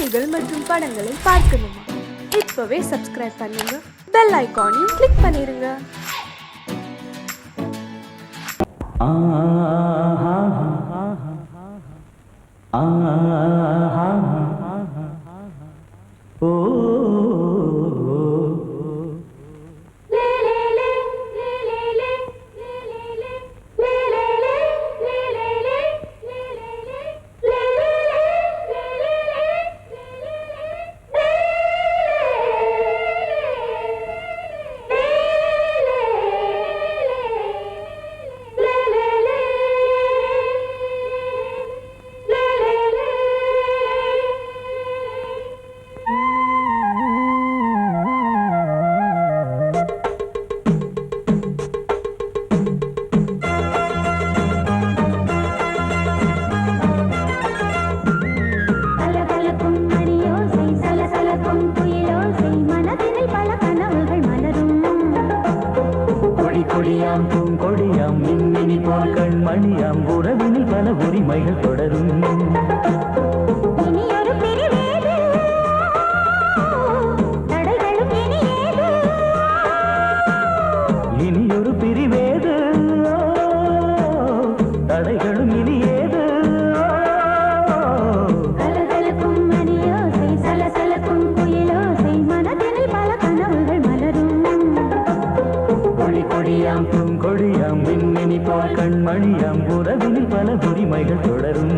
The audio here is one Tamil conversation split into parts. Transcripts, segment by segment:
செய்திகள் மற்றும் படங்களை பார்க்கணுமா? இப்பவே சப்ஸ்கிரைப் பண்ணுங்க, பெல் ஐகானையும் கிளிக் பண்ணிருங்க. கொடியாம் பூங்கொடியாம் மின்மினி போல் கண்மணியாம் உறவினில் பல உரிமைகள் தொடரும். இனியொரு பிரிவேது தடைகளும் இனியேது. கொடியாம் பூங்கொடியாம் மின்மினி போல் கண்மணியாம் உறவினில் பல உரிமைகள் தொடரும்.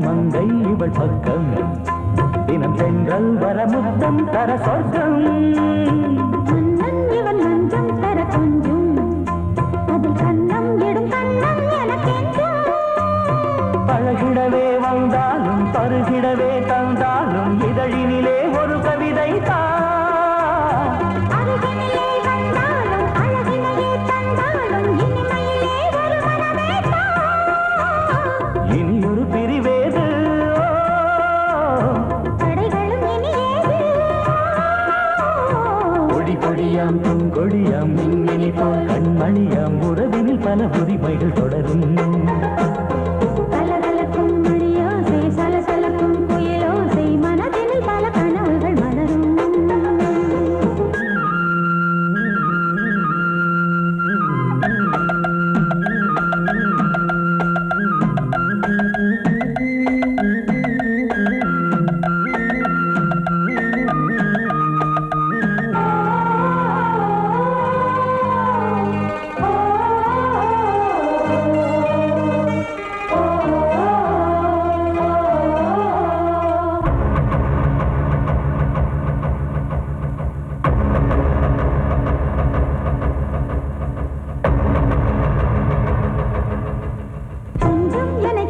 மங்கை இவள் பக்கம் தினம் சென்றல் வர முத்தம் தர சொர்க்கம். மன்னன் இவன் மஞ்சம் தர கொஞ்சம் அதில் கண்ணம் இடும் கண்ணம் எனக்கென்றும். பழகிடவே வந்தாலும் பருகிடவே தந்தாலும் இதழினிலே ஒரு கவிதை தான். அருகினிலே வந்தாலும் அழகினையே தந்தாலும் இனிமையிலே ஒரு மனமே தான். இனியொரு பிரிவேது தடைகளும் இனியேது. கொடியாம் பூங்கொடியாம் மின்மினி போல் கண்மணியாம் உறவினில் பல உரிமைகள் தொடரும். கலகலக்கும் மணியோசை சலசலக்கும் புயலோசை மனதினில் பல கனவுகள் மலரும்.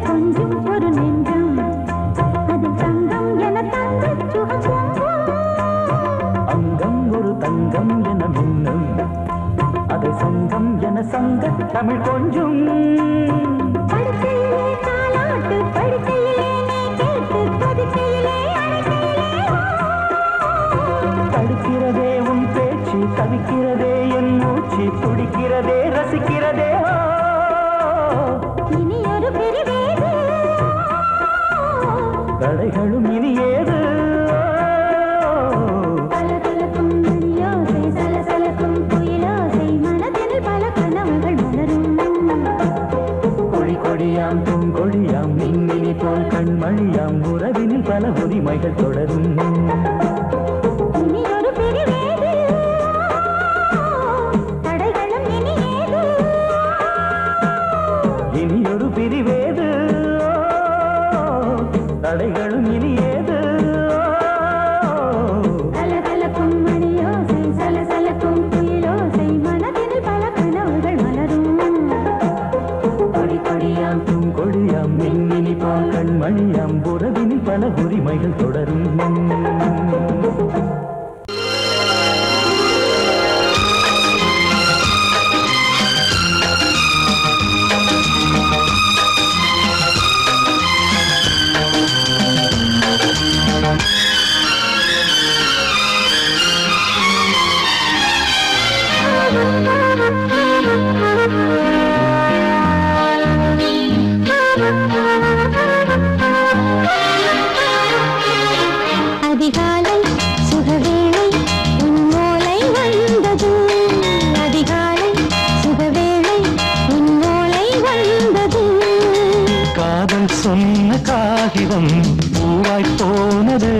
கொஞ்சம் ஒரு நெஞ்சம் அதில் தங்கம் என தங்க சுகம். அங்கம் ஒரு தங்கம் என மின்னும் அதை சங்கம் என சங்க தமிழ் கொஞ்சம். படுக்கையிலே தாலாட்டு படுக்கையிலே நீ கேட்டு படுக்கையிலே தடுக்கிறதே உன் பேச்சு தவிக்கிறதே என் மூச்சு துடிக்கிறதே ரசிக்கிறதே. இனியொரு பிரிவேது தடைகளும் இனியேது. கலகலக்கும் மணியோசை சலசலக்கும் புயலோசை மனதில் பல கனவுகள் மலரும். கொடியாம் பூங்கொடியாம் மின்மினி போல் கண்மணியாம் உறவினில் பல உரிமைகள் தொடரும். இனியொரு பிரிவேது தடைகளும் இனியேது. இனியொரு பிரிவேது தடைகளும் இனியேது. கலகலக்கும் மணியோசை சலசலக்கும் புயலோசை மனதில் பல கனவுகள் மலரும். கொடியாம் பூங்கொடியாம் மின்மினி போல் கண்மணியாம் உற உறவினில் பல உரிமைகள் தொடரும். அதிகாலை சுகவேளை உன்னோலை வந்தது. அதிகாலை சுகவேளை உன்னோலை வந்தது. காதல் சொன்ன காகிதம் பூவாய் போனது.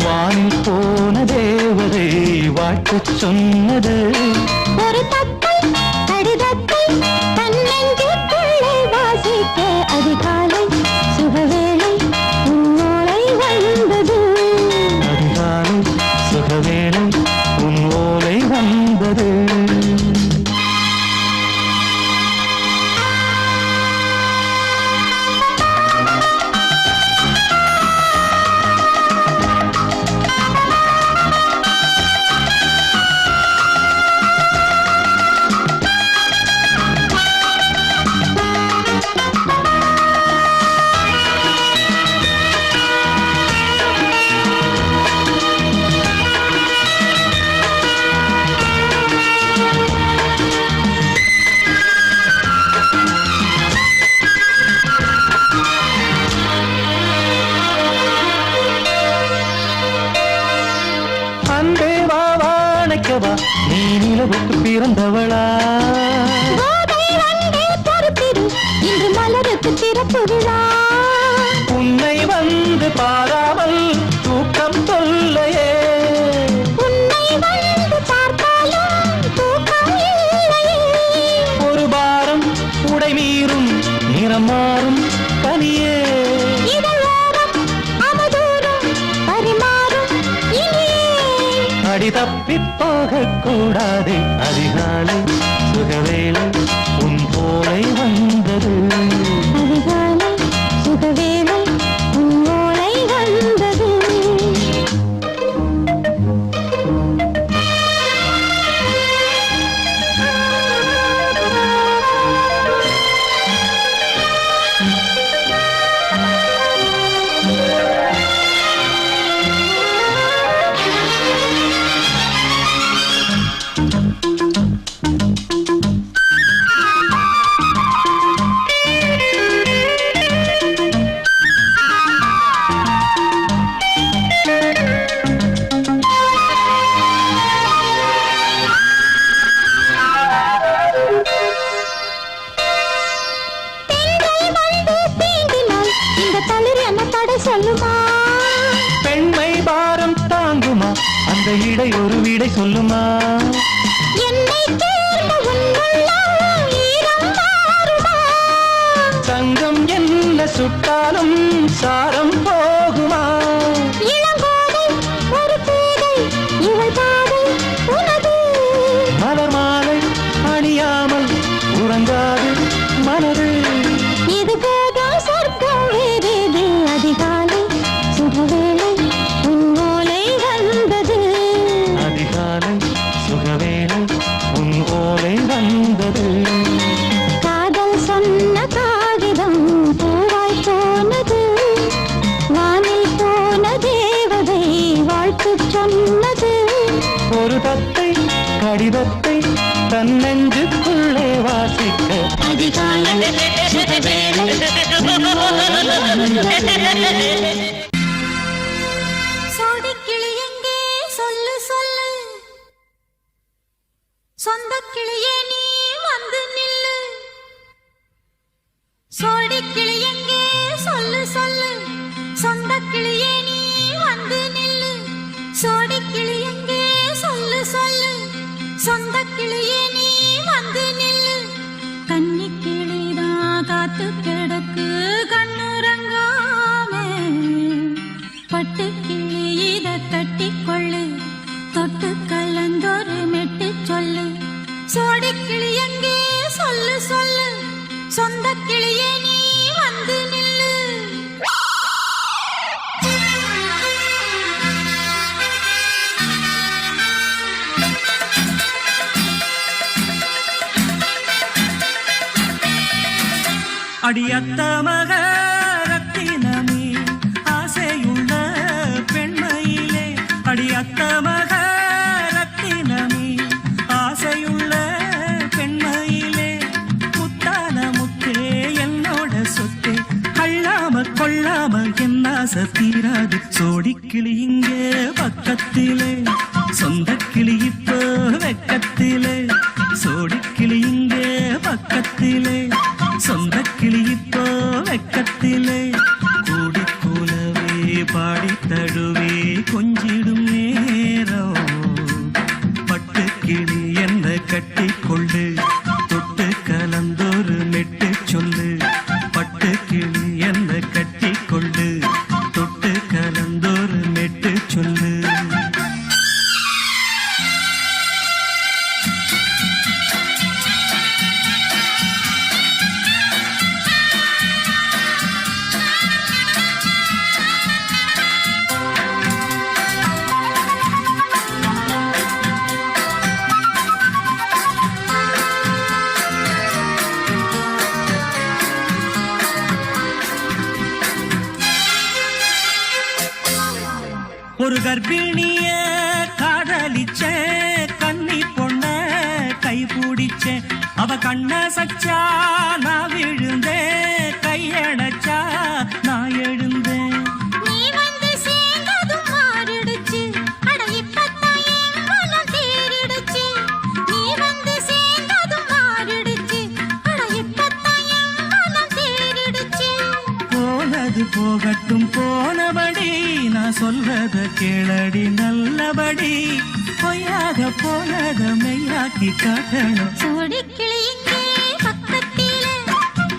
வானில் போன தேவதை வாழ்த்து சொன்னது. ஒரு தத்தை கடிதத்தை தன்னெஞ்சுக்குள்ளே வாசிக்க அதிகாலை சுகவேளை உன்னோலை வந்தது. அதிகாலை சுகவேளை உன் ஓலை வந்தது. அன்பே வா வாழைக்கவா நீ நிலவுக்கு பிறந்தவளா. கோதை வந்தே பொறுப்பிரு இன்று மலருக்கு திறப்பு விழா. உன்னை வந்து பாராமல் தூக்கம் தொல்லையே. உன்னை வந்து பார்த்தாலும் தூக்கம் இல்லையே. ஒரு பாரம் உடை மீறும் நிறம் மாறும் பனியே. இதழோரம் அமுதூரம் பரிமாறும் இனியே. அடி தப்பிப் போகக் கூடாது. அதிகாலை சுகவேளை உன் போலை வந்தது. அதிகாலை சுகவேளை உன்னோலை வந்தது. பெண்கள் வந்து தீண்டினால் இந்த தளிர் என்ன தடை சொல்லுமா? பெண்மை பாரம் தாங்குமா அந்த இடை ஒரு விடை சொல்லுமா. என்னை தேர்ந்த உன்னுள்ளம் ஈரம் மாறுமா? தங்கம் என்ன சுட்டாலும் சாரம் போகுமா. இளங்கோதை ஒரு பேதை இவள் பாதை உனது. மலர் மாலை அணியாமல் உறங்காது மனது. இது போதும் சொர்க்கம் வேறேது. அதிகாலை சுகவேளை உன்னோலை வந்தது. அதிகாலை சுகவேளை உன் ஓலை வந்தது. காதல் சொன்ன காகிதம் பூவாய் போனது. வானில் போன தேவதை வாழ்த்து சொன்னது. ஒரு தத்தை கடிதத்தை தன்னெஞ்சுக்குள்ளே வாசிக்க அதிகாலை சுகவேளை உன்னோலை வந்தது. சோடிக்கிளி எங்கே சொல்லு சொல்லு. சொந்தக் கிளியே நீ வந்து நில்லு. சோடிக்கிளி எங்கே சொல்லு சொல்லு. சொந்தக் கிளியே நீ வந்து நில்லு. சோடிக்கிளி எங்கே சொல்லு சொல்லு. சொந்தக் கிளியே நீ வந்து நில்லு. கன்னிக் கிளிதான் காத்து கிடக்கு கண்ணுறங்காமே. பட்டு கிளி இத கட்டிக்கொள்ளு. தொட்டு கலந்தொரு மெட்டு சொல்லு. சோடிக் கிளி எங்கே சொல்லு சொல்லு. சொந்தக் கிளியே நீ வந்து நில்லு. அடியத்த மக ரத்தினமே ஆசையுள்ள பெண்மையிலே அடியத்த மக ரத்தினமே ஆசையுள்ள பெண்மையிலே முத்தான முத்தே என்னோட சொத்தே அள்ளாம கொள்ளாம என்ன தீராது சோடிக்கிளி இங்கே பக்கத்திலே சொந்த கிளி இப்போ வெக்கத்திலே சோடிக்கிளி இங்கே பக்கத்திலே சொந்த கிளி இப்போ வெக்கத்திலே கூடி கூலவே பாடி தழுவே கொஞ்சிடும் நேரம் பட்டு கிளி என்ன கட்டி கொண்டு தொட்டு கலந்தொரு மெட்டு சொல்லு பட்டு கிளி என்ன கட்டி கொண்டு தொட்டு கலந்தொரு மெட்டு சொல்லு ஒரு கர்ப்பிணிய காதலிச்ச கண்ணி பொண்ண கை பிடிச்ச அவ கண்ண சச்சா நான் விழுந்தேன் கையடைச்சா நான் எழுந்தேன் நீ வந்து சேர்ந்ததும் மாறிடுச்சு அட இப்பத்தான் என் மனம் தேறிடுச்சு நீ வந்து சேர்ந்ததும் மாறிடுச்சு அட இப்பத்தான் என் மனம் தேறிடுச்சு போனது போகட்டும் போனபடி நான் சொல்றத கேளடி நல்லபடி பொய்யாக போனத மெய்யாக்கி காட்டணும் சோடிக்கிளி இங்கே பக்கத்திலே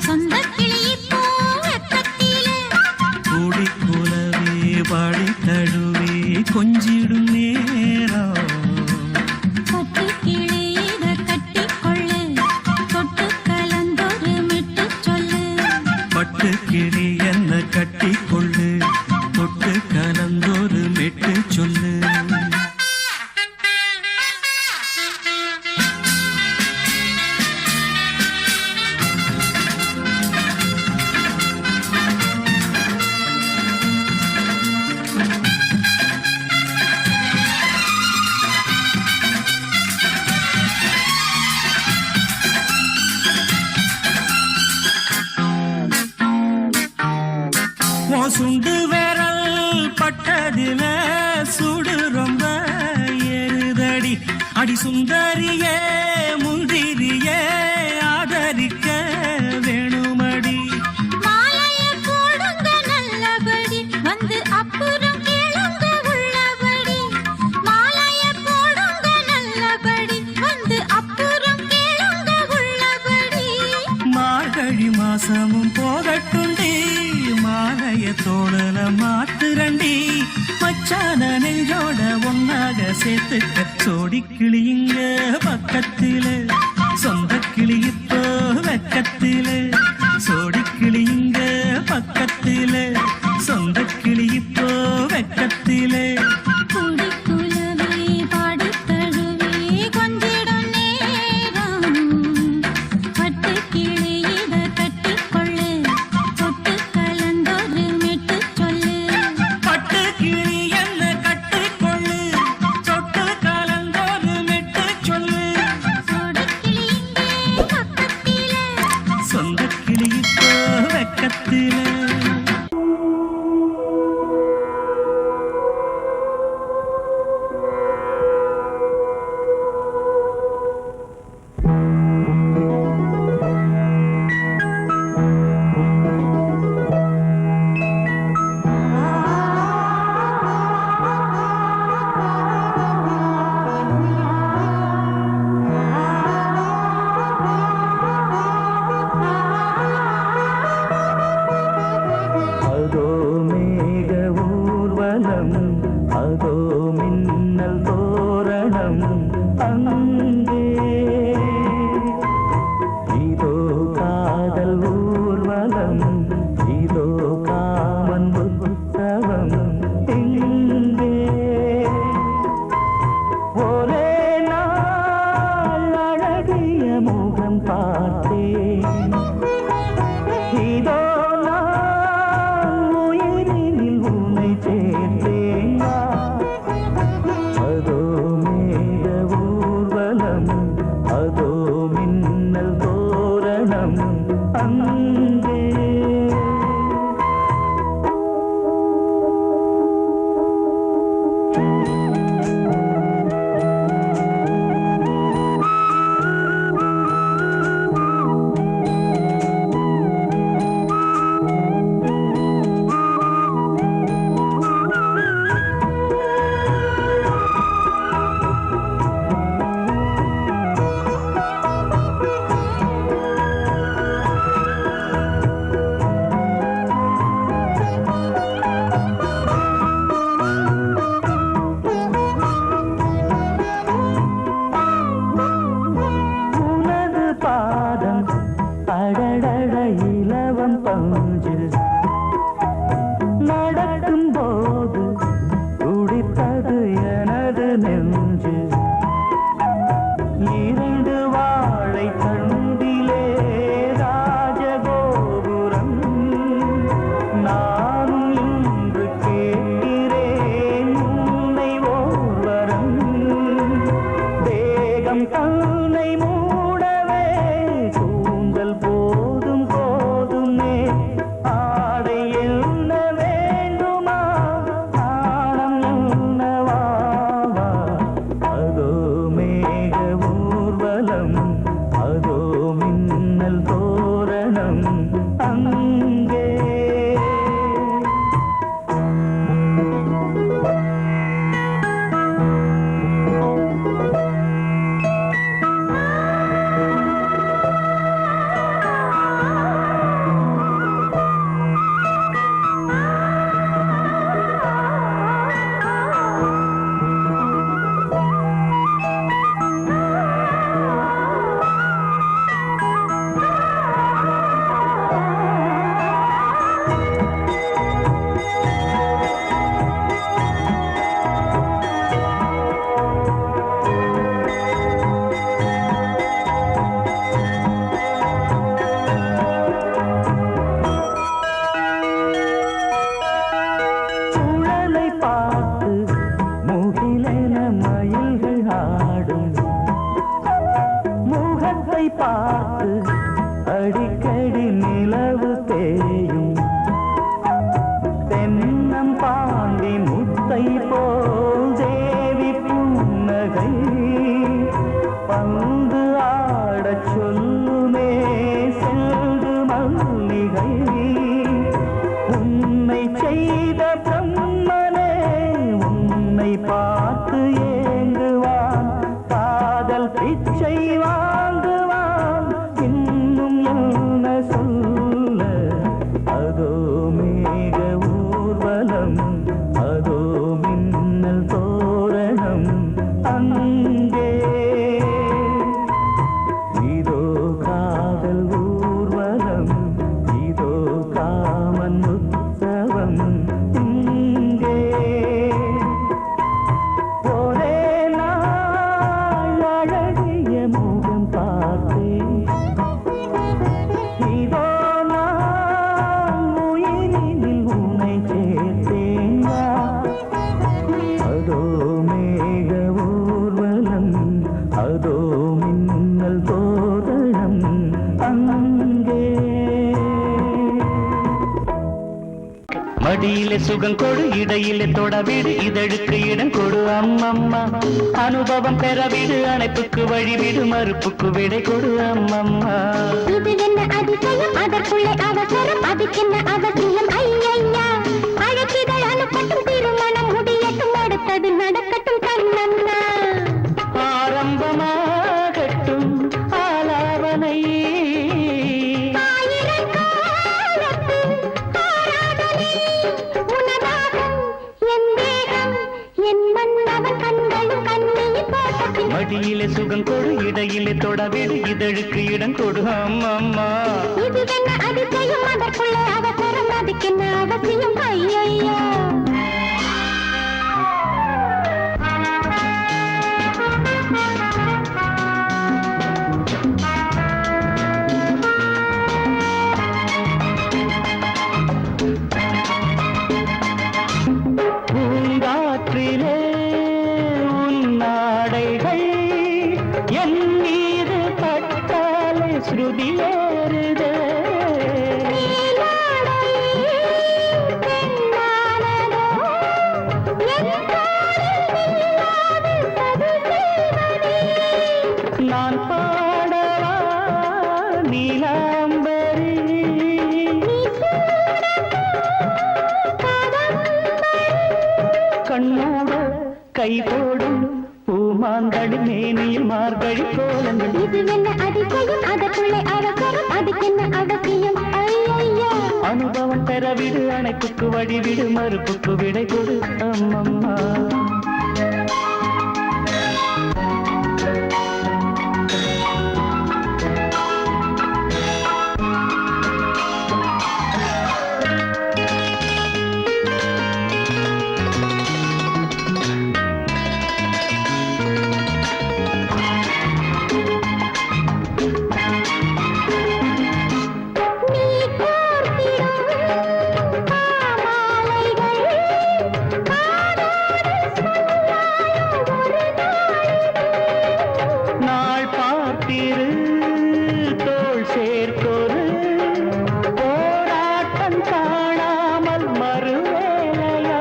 சொந்த கிளி இப்போ வெக்கத்திலே கூடி கூலவே பாடி தழுவே கொஞ்சிடும் நேரம் பட்டு கிளி இத கட்டிக்கொள்ளு தொட்டு கலந்தொரு மெட்டு சொல்லு பட்டு கிளி என்ன கட்டி கொள்ளு தொட்டு கலந்தொரு மெட்டு சொல்லு உன் சுண்டு விரல் பட்டதில சுடு ரொம்ப ஏறுதடி அடி சுந்தரியே முந்திரியே ஆதரிக்க வேணுமடி மாலைய போடுங்க நல்லபடி வந்து அப்புறம் கேளுங்க உள்ளபடி மாலைய போடுங்க நல்லபடி வந்து அப்புறம் கேளுங்க உள்ளபடி மார்கழி மாசமும் போகட்டுண்டி மாலைய தோழல மாத்துரண்டி மச்சான நெஞ்சோட ஒன்னாக சேர்த்துக்க சோடிக்கிளி இங்க பக்கத்திலே சொந்த கிளி இப்போ வெக்கத்திலே சோடிக்கிளி இங்க பக்கத்திலே சொந்த கிளி இப்போ வெக்கத்திலே கூடி குலவே பாடி தழுவே கொஞ்சிடும் நேரம் பட்டு கிளி இத கட்டிக்கொள்ளு தொட்டு கலந்தொரு மெட்டு சொல்லு பட்டு கிளி என்ன கட்டிக்கொள்ளு சொட்டு கலந்தொரு மெட்டு சொல்லு சோடிக்கிளி இங்கே பக்கத்திலே சொந்த கிளி இப்போ வெக்கத்திலே பாண்டி முத்தை போல் தேவி புன்னகை பந்து ஆடச் சொல்லுமே செல்து மல்லிகை உன்னை செய்த பிரம்மனே உன்னை பார்த்து ஏங்குவான் காதல் பிச்சை வாங்குவான் இன்னும் என்ன சொல்ல அதோ மேக ஊர்வலம் அதோ மின்னல் தோரணம் அங்கே இதோ காதல் ஊர்வலம் இதோ காமன் உற்சவம் இங்கே ஒரே நாள் அழகிய முகம் பார்த்தேன் இதோ நான் உயிரினில் உன்னை சேர்த்தேன் அதோ மேக ஊர்வலம் அதோ மின்னல் தோரணம் அங்கே மடியிலே சுகம் கொடு இடையிலே தொடவிடு இதழுக்கு இடம் கொடு அம்மம்மா அனுபவம் பெறவிடு அணைப்புக்கு வழிவிடு மறுப்புக்கு விடை கொடு அம்மம்மா இது என்ன அதிசயம் அதற்குள்ளே அவசரம் அதுக்கென்ன அவசியம் ஐயையா அழைக்கிதழ் அனுப்பட்டும் திருமணம் முடியட்டும் அடுத்தது நடக்கட்டும் கண்ணண்ணா ஆரம்பமாகட்டும் ஆலாவனை ஆயிரங்காலத்து ஆராதனை உனதாகும் என் தேகம் என் மன்னவன் கண்களும் கண்ணியின் தோட்டத்தில் மடியிலே சுகம் கொடு இடையிலே தொடவிடு இதழுக்கு இடம் கொடு அம்மம்மா இது என்ன அதிசயம் அதற்குள்ளே அவசரம் அதுக்கென்ன அவசியம் ஐயையா பூங்காற்றிலே உன் நாடைகள் என் மீது பட்டாலே ஸ்ருதியேறுதே நான் பாடவா நீலாம்பரி கண்ணோட கை போடும் பூமாங்கடி மேனியில் மார்கழி கோலங்கள் இது என்ன அதிசயம் அதற்குள்ளே அவசரம் அதுக்கென்ன அவசியம் ஐயையா அனுபவம் பெறவிடு அணைப்புக்கு வழிவிடு மறுப்புக்கு விடை கொடு அம்மம்மா நீ கோர்த்திடும் மாலைகள் காதோடு சொல்லாயோ ஒரு நாளில் நாள் பார்த்திரு தோள் சேர்க்கொரு போராட்டம் காணாமல் மறுவேலையா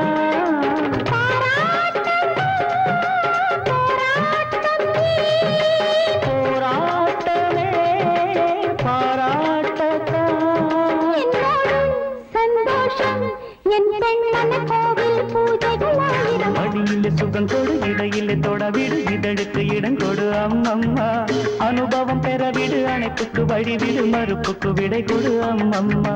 போராட்டமே பாராட்டத்தான் என்னோடும் சந்தோஷம் என் பெண்ணன கோவில் பூஜைகள் ஆயிரம் மடியிலே சுகம் கொடு இடையிலே தொடவிடு இதழுக்கு இடம் கொடு அம்மம்மா அனுபவம் பெறவிடு அணைப்புக்கு வழிவிடு மறுப்புக்கு விடை கொடு அம்மம்மா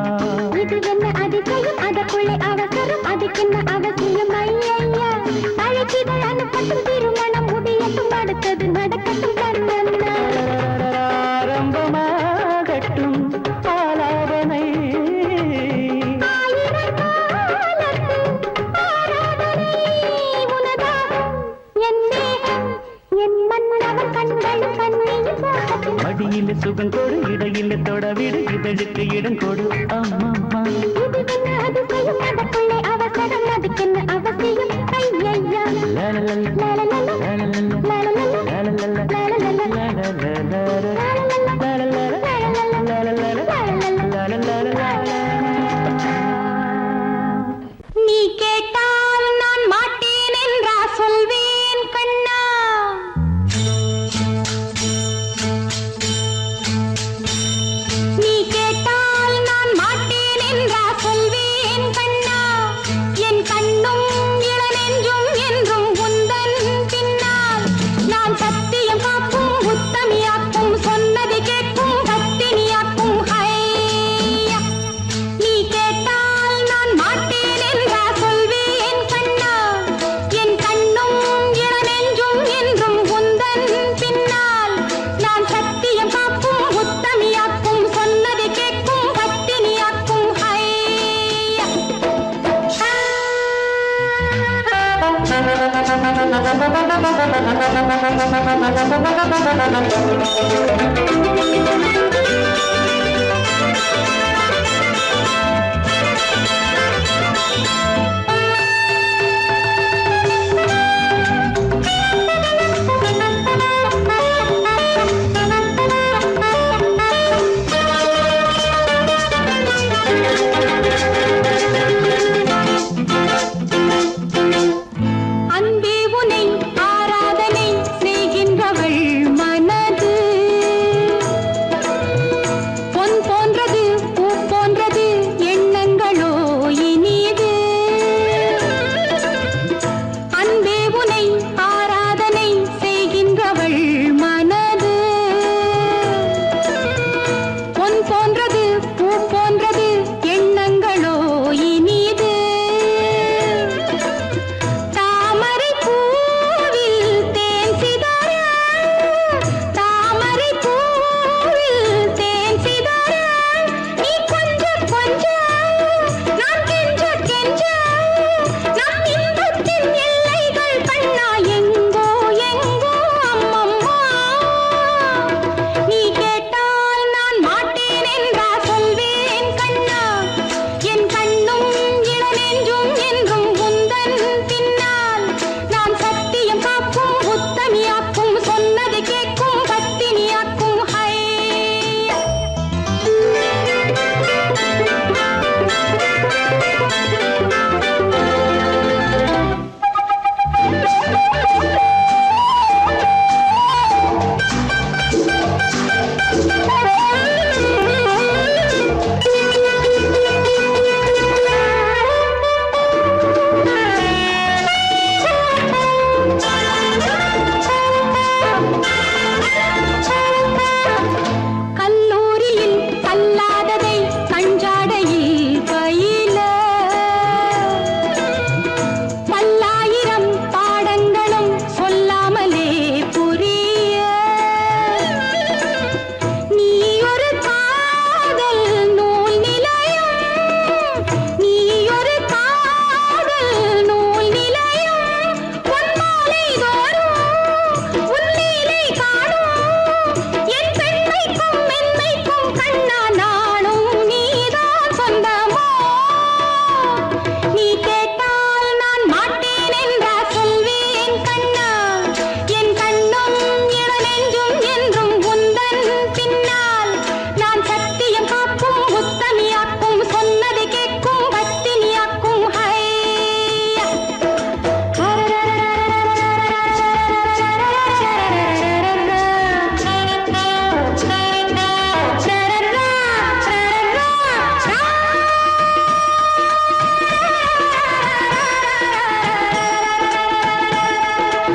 இது என்ன அதிசயம் அதற்குள்ளே அவசரம் அதுக்கென்ன அவசியம் ஐயையா அழைக்கிதழ் அனுப்பட்டும் திருமணம் முடியட்டும் அடுத்தது நடக்கட்டும் கண்ணண்ணா ஆரம்பமாகட்டும் ஆலாபனை ஆயிரங்காலத்து ஆராதனை உனதாகும் என் தேகம் என் மன்னவன் கண்களும் கண்ணியின் தோட்டத்தில் மடியிலே சுகம் கொடு இடையிலே தொடவிடு இதழுக்கு இடம் கொடு அம்மம்மா இது என்ன அதிசயம் அதற்குள்ளே அவசரம் அதுக்கென்ன அவசியம் ஐயையா லலலல. லலல கேட்டால் நான் மாட்டேன் என்றா சொல்வேன் கண்ணா. நீ கேட்டால் நான் மாட்டேன் என்றா சொல்வேன் கண்ணா. என் கண்ணும் இளநெஞ்சும் என்றும் உந்தன் பின்னால். நான் சத்தியம் காக்கும் உத்தமியாக்கும் சொன்னது கேட்கும் பத்தினியாக்கும் ஹையா. நீ கேட்டால் நான் மாட்டேன் என்றா சொல்வேன் கண்ணா. என் கண்ணும் இளநெஞ்சும் என்றும் உந்தன் பின்னால். நான் சத்தியம் காக்கும் உத்தமியாக்கும் சொன்னது கேட்கும் பத்தினியாக்கும் ஹையா. அன்பே உனை ஆராதனை செய்கின்றவள் மனது பொன் போன்றது பூ போன்றது எண்ணங்களோ இனிது. அன்பே உனை ஆராதனை செய்கின்றவள் மனது பொன் போன்றது பூ போன்றது எண்ணங்களோ இனிது. தாமரை பூவில் தேன் சிதற, தாமரை பூவில் தேன் சிதற, நீ கொஞ்ச கொஞ்ச நான் கெஞ்ச கெஞ்ச, நம் இன்பத்தின் எல்லைகள் கண்ணா எங்கோ எங்கோ அம்மம்மா. நீ கேட்டால் நான் மாட்டேன் என்றா சொல்வேன் கண்ணா. என் கண்ணும் இளநெஞ்சும் என்றும் உந்தன் பின்னால். நான் சத்தியம் காக்கும் உத்தமியாக்கும் சொன்னது கேட்கும் பத்தினியாக்கும் ஹையா. கல்லூரியில் கல்லாததை கஞ்சாடையில் பயில, பல்லாயிரம் பாடங்களும் சொல்லாமலே புரிய. நீ ஒரு காதல் நூல் நிலையம், நீ ஒரு காதல் நூல் நிலையம். பொன்மாலை தோறும் உன்னிலை காணும், என் பெண்மைக்கும் மென்மைக்கும் கண்ணா நானும் நீதான் சொந்தமோ. நீ கேட்டால் நான் மாட்டேன் என்றா சொல்வேன் கண்ணா. என் கண்ணும் இளநெஞ்சும் என்றும் உந்தன் பின்னால். நான் சத்தியம் காக்கும் உத்தமியாக்கும் சொன்னது கேட்கும் பத்தினியாக்கும் ஹையா.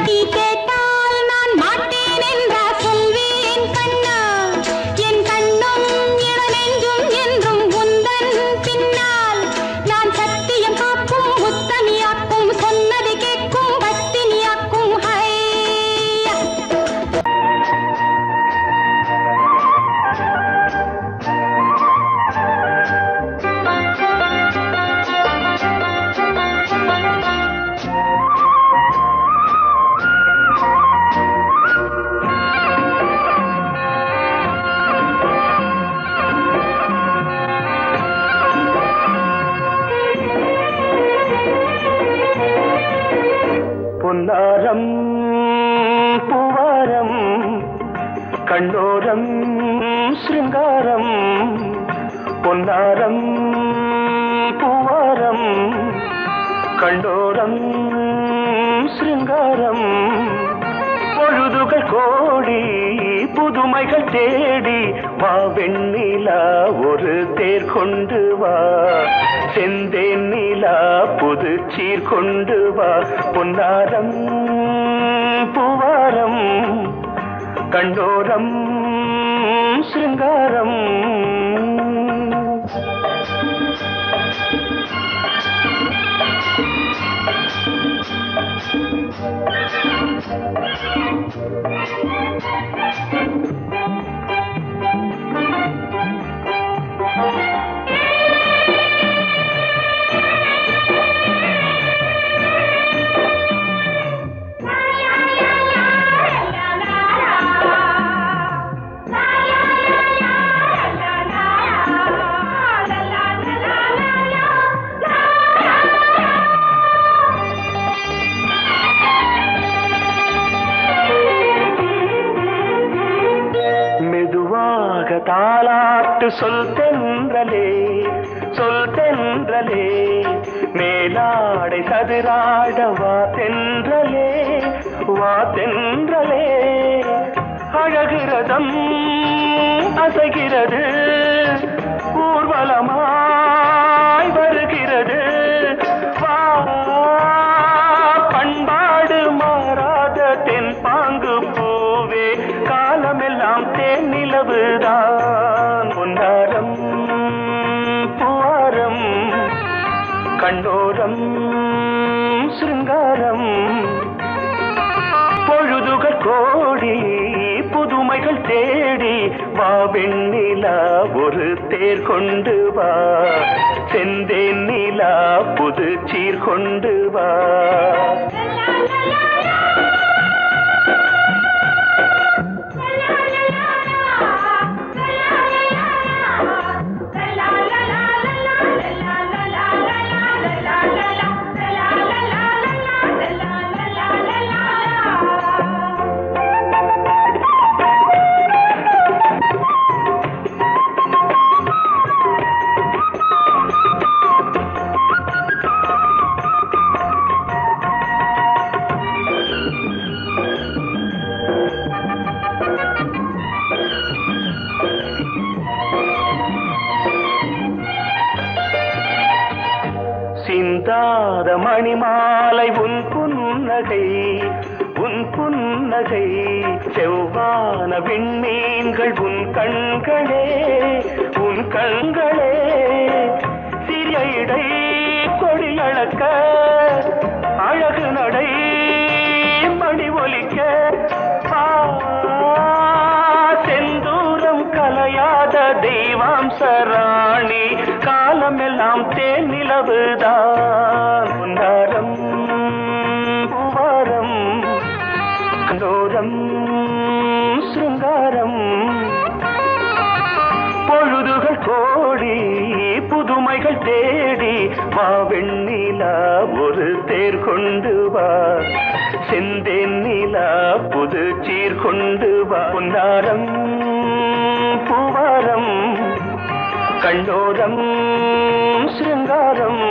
நீ கேட்டால் நான் மாட்டேன் என்றா சொல்வேன் கண்ணா. என் கண்ணும் இளநெஞ்சும் என்றும் உந்தன் பின்னால். நான் சத்தியம் காக்கும் உத்தமியாக்கும் சொன்னது கேட்கும் பத்தினியாக்கும் ஹையா. பொன்னாரம் பூவாரம் கண்ணோரம் சிருங்காரம். பொன்னாரம் பூவாரம் கண்டோரம் சிருங்காரம் பொழுதுகள் கோடி புதுமைகள் தேடி வா வெண்ணிலா ஒரு தேர் கொண்டு வா செந்தேன் நிலா புது சீர் கொண்டு வா பொன்னாரம் பூவாரம் கண்டோரம் சிருங்காரம் தாலாட்டு சொல் தென்றலே மேலாடை சதுராட வா தென்றலே அழகிறதம் அசைகிறது ஊர்வலமாய் வருகிறது வா பண்பாடு மாறாத தென் பாங்கு பூவே காலமெல்லாம் தேன் நிலவுதான் பொன்னாரம் பூவாரம் கண்டோரம் சிருங்காரம் பொழுதுகள் கோடி புதுமைகள் தேடி வா வெண்ணிலா ஒரு தேர் கொண்டு வா செந்தேன் நிலா புது சீர் கொண்டு வா சிந்தாத மணிமாலை உன் புன்னகை செவ்வான விண்மீன்கள் உன் கண்களே சிறிய இடை கொடியளக்க அழகு நடை மணி ஒலிக்க செந்தூரம் கலையாத தெய்வாம்சராணி காலமெல்லாம் தேன் நிலவுதான் பொன்னாரம் பூவாரம் கண்டோரம் சிருங்காரம் பொழுதுகள் கோடி புதுமைகள் தேடி வா வெண்ணிலா ஒரு தேர் கொண்டு வா செந்தேன் நிலா புது சீர் கொண்டு வா பொன்னாரம் பூவாரம் கண்டோரம் சிருங்காரம்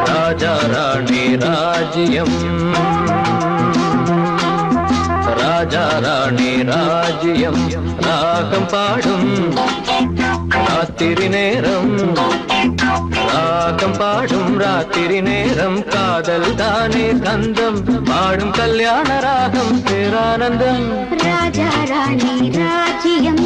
ராஜா ராணி ராஜ்யம் ராஜா ராணி ராஜ்யம் ராகம் பாடும் ராத்திரி நேரம் ராகம் பாடும் ராத்திரி நேரம் காதல் தானே கந்தம் பாடும் கல்யாண ராகம் பேரானந்தம் ராஜா ராணி ராஜ்யம்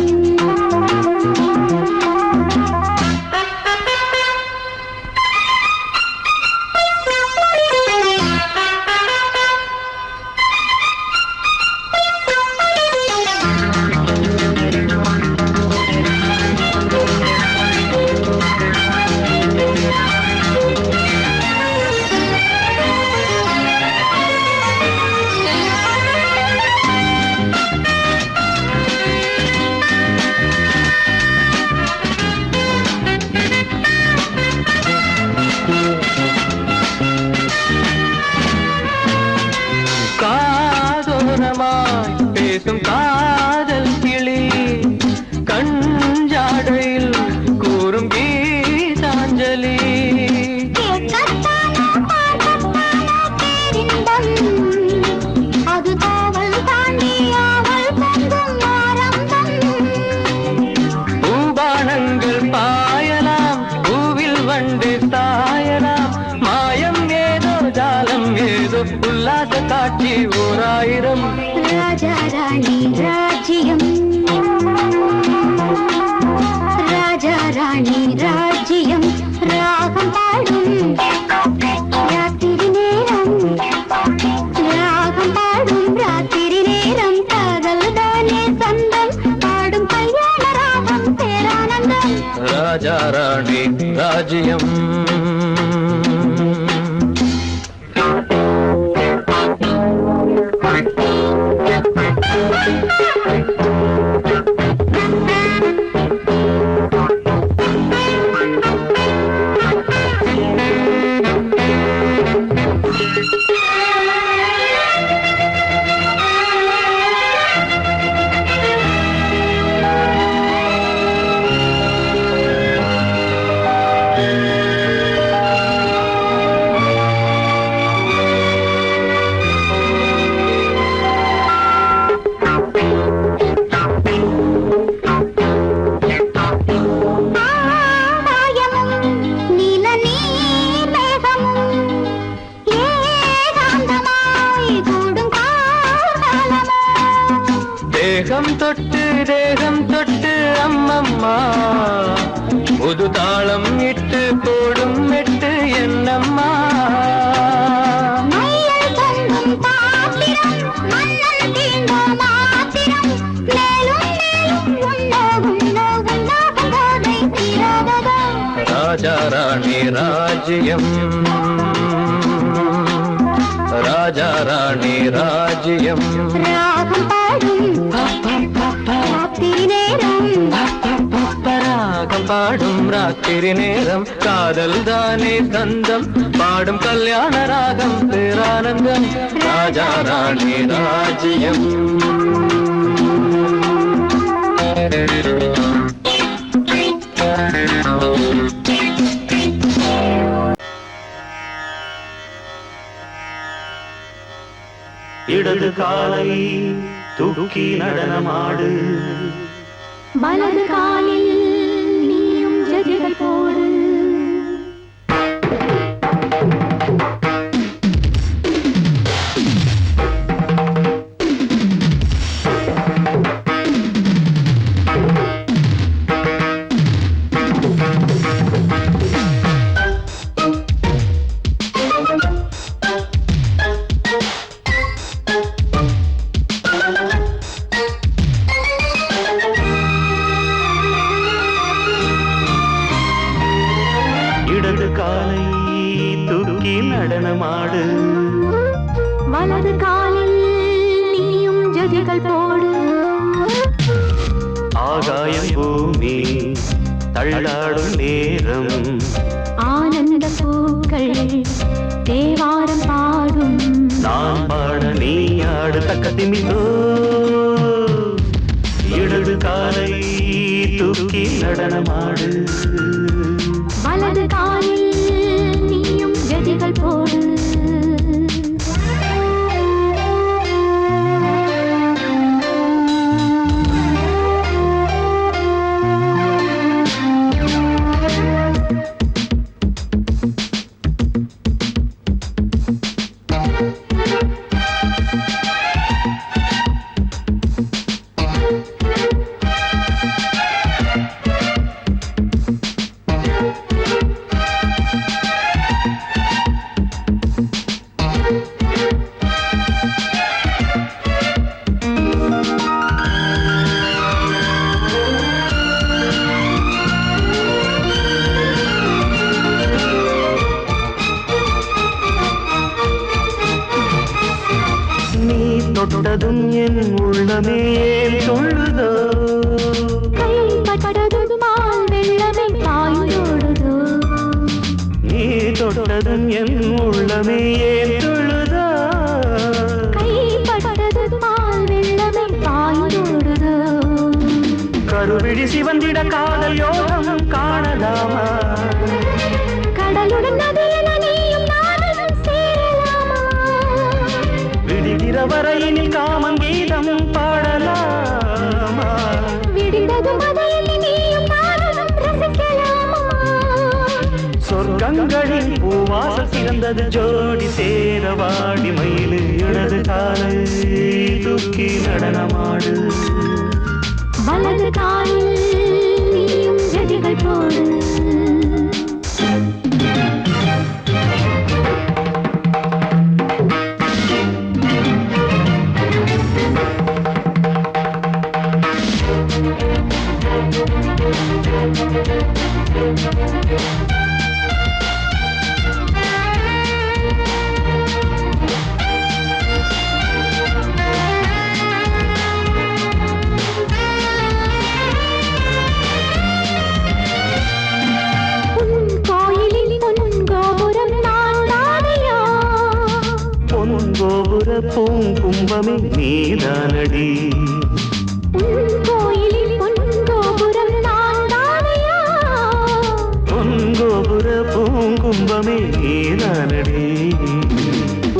பேசும் காதல் கிளி கஞ்சாடையில் கூறும் கீதாஞ்சலி அது காவல் தாண்டி அவள் பூபானங்கள் பாயலாம் பூவில் வண்டு தாயலாம் மாயம் ஏதோ ஜாலம் ஏதோ உல்லாச காட்சி ஓராயிரம் ராஜா ராணி ராஜ்யம் ராஜா ராணி ராஜ்யம் ராகம் பாடும் ராத்திரி நேரம் ராகம் பாடும் ராத்திரி நேரம் காதல் தானே சொந்தம் பாடும் கல்யாண ராகம் பேரானந்தம் ராஜா ராணி ராஜ்யம் தேகம் தொட்டு தேகம் தொட்டு அம்மம்மா புது தாளம் இட்டு போடும் மெட்டு என்னம்மா ராஜா ராணி ராஜ்யம் ராஜா ராணி ராஜ்யம் ராகம் பாடும் ராத்திரி நேரம் காதல் தானே கந்தம் பாடும் கல்யாண ராகம் பேரானந்தம் ராஜா ராணி ராஜ்யம் இடது காலை தூக்கி நடனமாடு வலது காலில் நீயும் ஜதிகள் போடு இடது காலை தூக்கி நடனமாடு வலது காலில் நீயும் ஜதிகள் போடு ஆகாயம் பூமி தள்ளாடும் நேரம் ஆனந்த பூக்கள் தேவாரம் பாடும் நான் பாட நீ ஆடு தக்க திமிதோ இடது காலை தூக்கி நடனமாடு வலது காலில் நீயும் ஜதிகள் போடு தொட்டதும் என் உள்ளமே ஏன் சொல்லுதோ கைப்பட்டதும் மால் வெள்ளமே பாய்ந்தோடுதோ நீ தொட்டதும் என் உள்ளமே ஏன் சொல்லுதோ கைப்பட்டதும் மால் வெள்ளமே பாய்ந்தோடுதோ கருவிழி சிவந்திட காதல் யோகம் காணலாமா கடலுடன் நதியில நீயும் நானும் சேரலாமா விடுகிற வரையினில் காமம் கீதம் பாடலாமா விடிந்ததும் மதையில் நீயும் நானும் ரசிக்கலாமா சொர்க்கங்களின் பூவாசல் சிறந்தது ஜோடி சேர வாடி மயிலு இடது காலை தூக்கி நடனமாடு வலது காலில் நீயும் ஜதிகள் போடு பூங்கும்பமே நீதானடி கோயிலில் பொன்கோபுரம் நான் தானையா பொன்கோபுர பூங்கும்பமே நீதானடி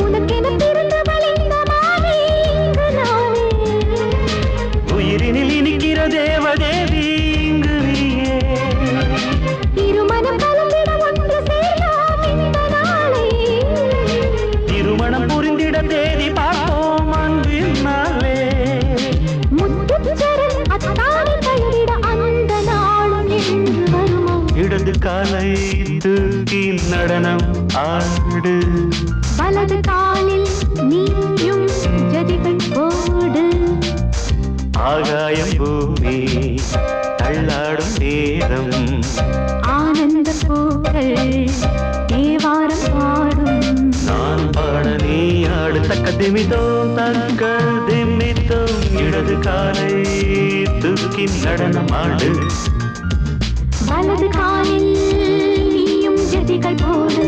உனக்கென பிறந்தவள் இந்த மாலை இங்கு நானே உயிரினில் இனிக்கிற தேவதேவி இங்கு நீயே திருமணம் கலந்திட ஒன்று சேரலாம் இந்த நாளே திருமணம் புரிந்திட தேதி பார்ப்போம் அன்பின் நாளே முத்து காலை தூக்கி நடனம் ஆடு வலது காலில் நீயும் ஜதிகள் போடு ஆகாயம் பூமி தள்ளாடும் நேரம் ஆனந்த பூக்கள் தேவாரம் பாடும் நான் பாட நீ ஆடு தக்க திமித்தோம் தக்க திமித்தோம் இடது காலை தூக்கி நடனம் ஆடு வலது காலில் நீயும் ஜதிகள் போடு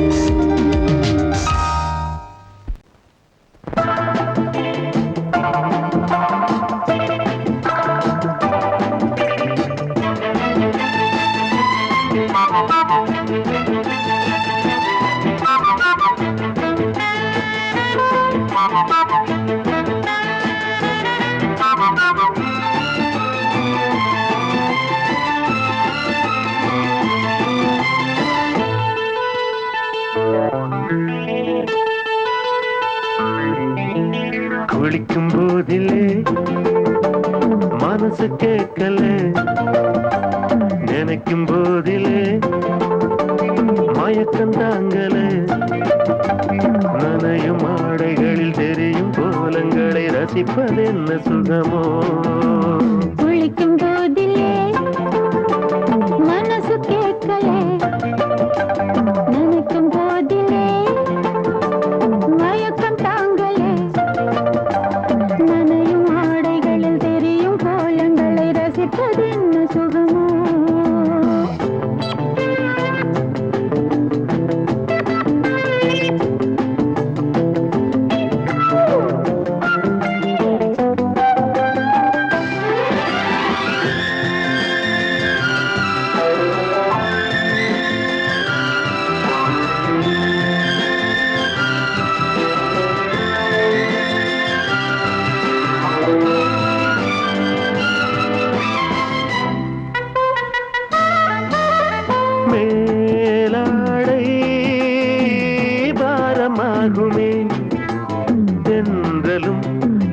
குளிக்கும் போதிலே மனசு கேட்கல நினைக்கும் போதிலே மயக்கம் தாங்கல நனையும் ஆடைகளில் தெரியும் கோலங்களை ரசிப்பதென்ன சுகமோ குளிக்கும் போதிலே மனசு கேட்கலே நினைக்கும் போதிலே மயக்கம் தாங்கலே நனையும் ஆடைகளில் தெரியும் கோலங்களை ரசிப்பதென்ன சுகமோ மேலாடை பாரமாகுமே தென்றலும்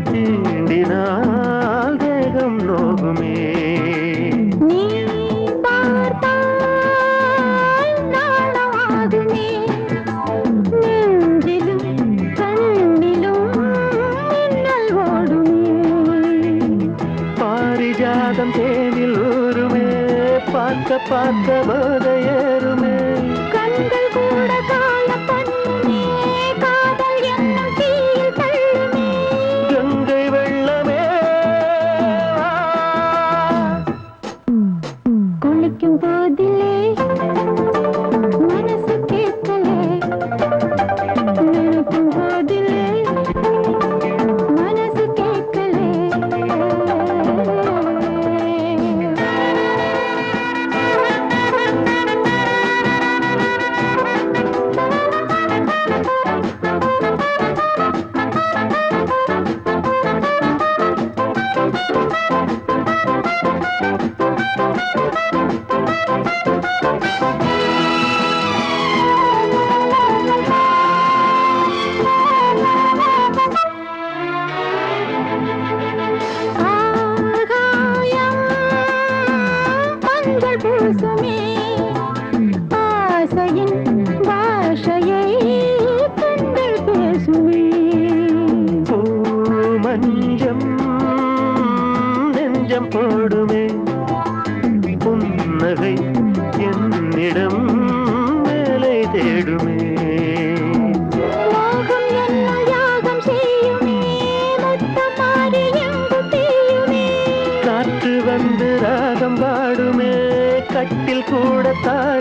தீண்டினால் தேகம் நோகுமே நீ பார்த்தால் நாணமாகுமே நெஞ்சிலும் கண்ணிலும் மின்னல் ஓடுமே பாரிஜாதம் தேனில் ஊருமே பார்க்க பார்க்க போதையேறுமே கண்கள் கூட கால பண்ணுமே காதல் என்னும் தீயில் தள்ளுமே கங்கை வெள்ளமே குளிக்கும் போதிலே மனசு கேட்கலே நினைக்கும் போதிலே மனசு கேட்கலே ஆகாயம் மஞ்சள் பூசுமே ஆசையின் பாஷையை கண்கள் பேசுமே மஞ்சம் நெஞ்சம் போடுமே புன்னகை என்னிடம் மேலே தேடுமே மோகம் என்னும் யாகம் செய்யுமே முத்தம் மாறி எங்கும் தீயுமே காற்று வந்து ராகம் பாடுமே கட்டில் கூட தாய்